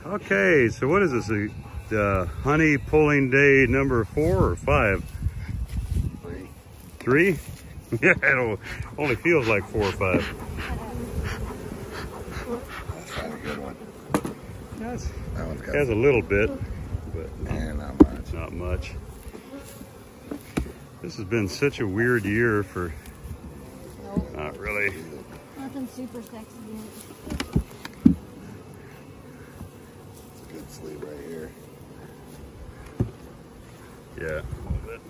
Okay, so what is this? Honey pulling day number 4 or 5? 3? Yeah, it only feels like 4 or 5. That's not a good one. Yes, That one's got has a little bit, but not much. not much. This has been such a weird year for, not really. Nothing super sexy yet. Good sleep right here. Yeah, a little bit.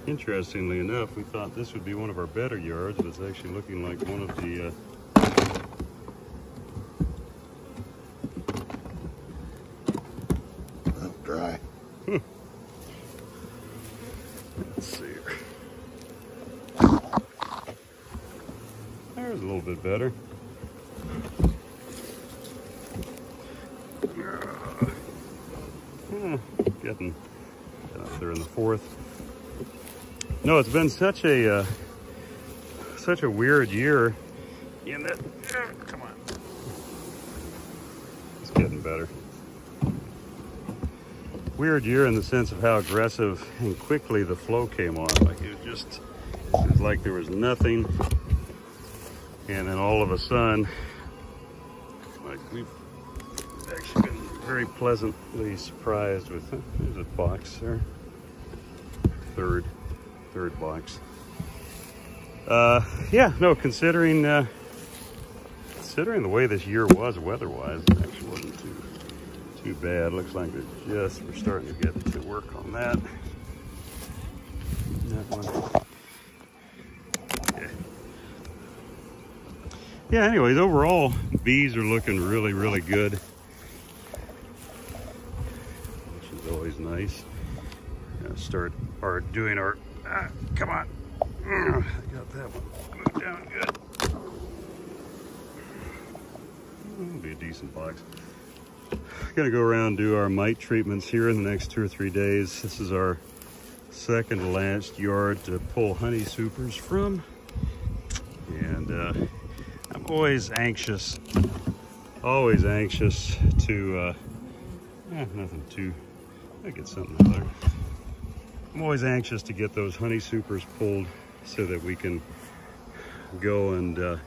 Interestingly enough, we thought this would be one of our better yards, but it's actually looking like one of the Dry. let's see here. There's a little bit better. Getting up there in the 4th. No, it's been such a weird year in that. Come on, it's getting better. Weird year in the sense of how aggressive and quickly the flow came on. Like it was like there was nothing, and then all of a sudden, like we've actually been very pleasantly surprised with. There's a box there. Third box. Yeah, no, considering the way this year was weather-wise, it actually wasn't too bad. Looks like we're starting to get to work on that. That one. Yeah, anyways, overall, bees are looking really, really good, which is always nice. Start doing our, come on. I got that one. Move down good. That'll be a decent box. Gonna go around and do our mite treatments here in the next 2 or 3 days. This is our second to last yard to pull honey supers from. And I'm always anxious to, nothing too, I get something other. I'm always anxious to get those honey supers pulled so that we can go and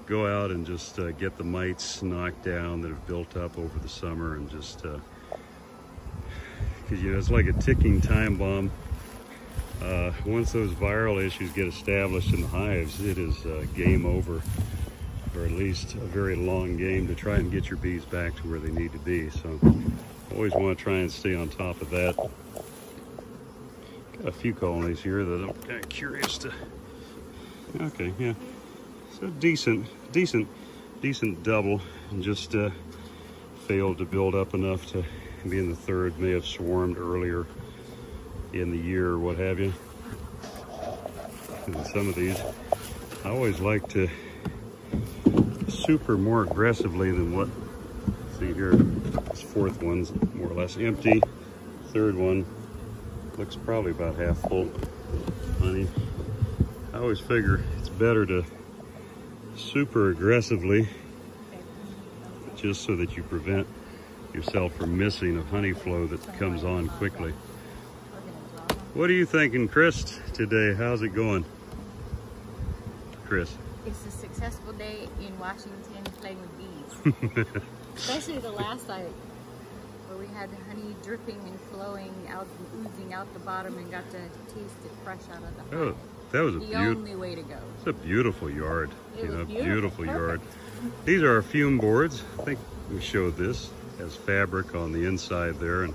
go out and just get the mites knocked down that have built up over the summer, and just because it's like a ticking time bomb. Once those viral issues get established in the hives, it is game over, or at least a very long game to try and get your bees back to where they need to be. So always want to try and stay on top of that. Got a few colonies here that I'm kind of curious to. Okay, yeah. So decent double, and just failed to build up enough to be in the 3rd. May have swarmed earlier in the year or what have you. And some of these, I always like to super more aggressively than what. See here, this 4th one's more or less empty. 3rd one looks probably about half full honey. I always figure it's better to super aggressively, just so that you prevent yourself from missing a honey flow that comes on quickly. What are you thinking, Chris, today? How's it going, Chris? It's a successful day in Washington playing with bees. Especially the last night, where we had honey dripping and flowing out, and oozing out the bottom, and got to taste it fresh out of the hive. Oh, that was the only way to go. It's a beautiful yard. It was beautiful yard. Perfect. These are our fume boards. I think we showed this as fabric on the inside there, and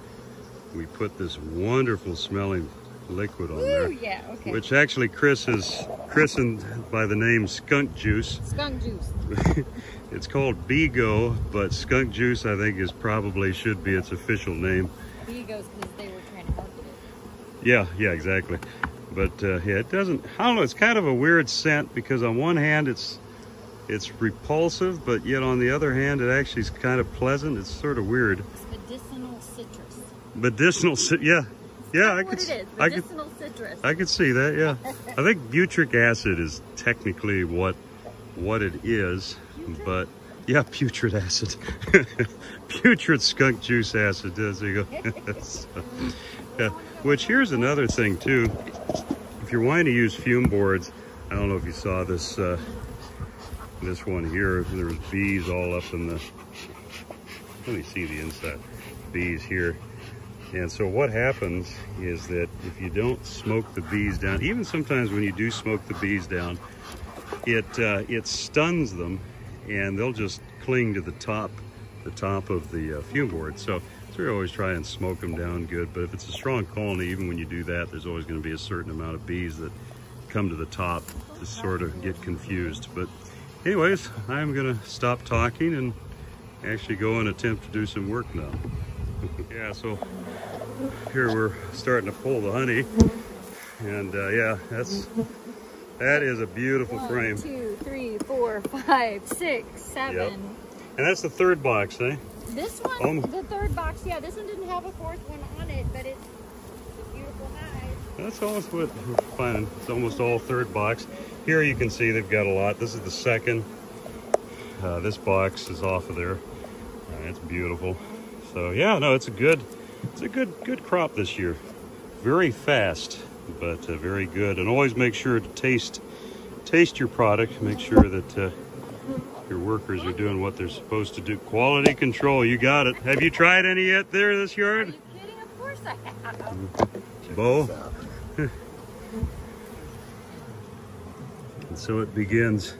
we put this wonderful smelling liquid on there. Yeah, okay. Which actually Chris has christened by the name skunk juice. Skunk juice. It's called Bee-Go, but skunk juice I think should be its official name. Bee-Go's because they were trying to market it. Yeah, exactly. But yeah, it doesn't, I don't know, it's kind of a weird scent, because on one hand it's repulsive, but yet on the other hand it actually is kind of pleasant. It's sort of weird. It's medicinal citrus. Medicinal, yeah. Yeah, medicinal citrus. I could see that, yeah. I think butyric acid is technically what what it is, but yeah, putrid acid. Putrid skunk juice acid. There you go. So, yeah. Which here's another thing too. If you're wanting to use fume boards, I don't know if you saw this this one here. There's bees all up in the, let me see the inside, bees here. And so what happens is that if you don't smoke the bees down, even sometimes when you do smoke the bees down, it stuns them, and they'll just cling to the top of the fume board. So we always try and smoke them down good. But if it's a strong colony, even when you do that, there's always going to be a certain amount of bees that come to the top to sort of get confused. But anyways, I'm going to stop talking and actually go and attempt to do some work now. Yeah, so here we're starting to pull the honey, and yeah, that is a beautiful frame. 1, 2, 3, 4, 5, 6, 7. Yep. And that's the third box, eh? This one, the third box, yeah. This one didn't have a fourth one on it, but it's a beautiful hive. That's almost what we're finding. It's almost all third box. Here you can see they've got a lot. This is the second. This box is off of there. It's beautiful. So yeah, no, it's a good crop this year. Very fast, but very good. And always make sure to taste your product. Make sure that your workers are doing what they're supposed to do. Quality control, you got it. Have you tried any yet there this yard? Are you kidding? Of course I have. Bo. And so it begins.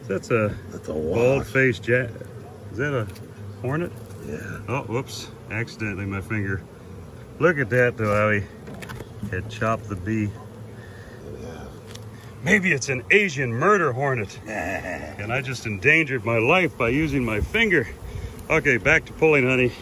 That's a bald-faced jack. Is that a hornet? Yeah. Oh, whoops. Accidentally, my finger. Look at that, though, how he had chopped the bee. Yeah. Maybe it's an Asian murder hornet. And I just endangered my life by using my finger. Okay, back to pulling honey.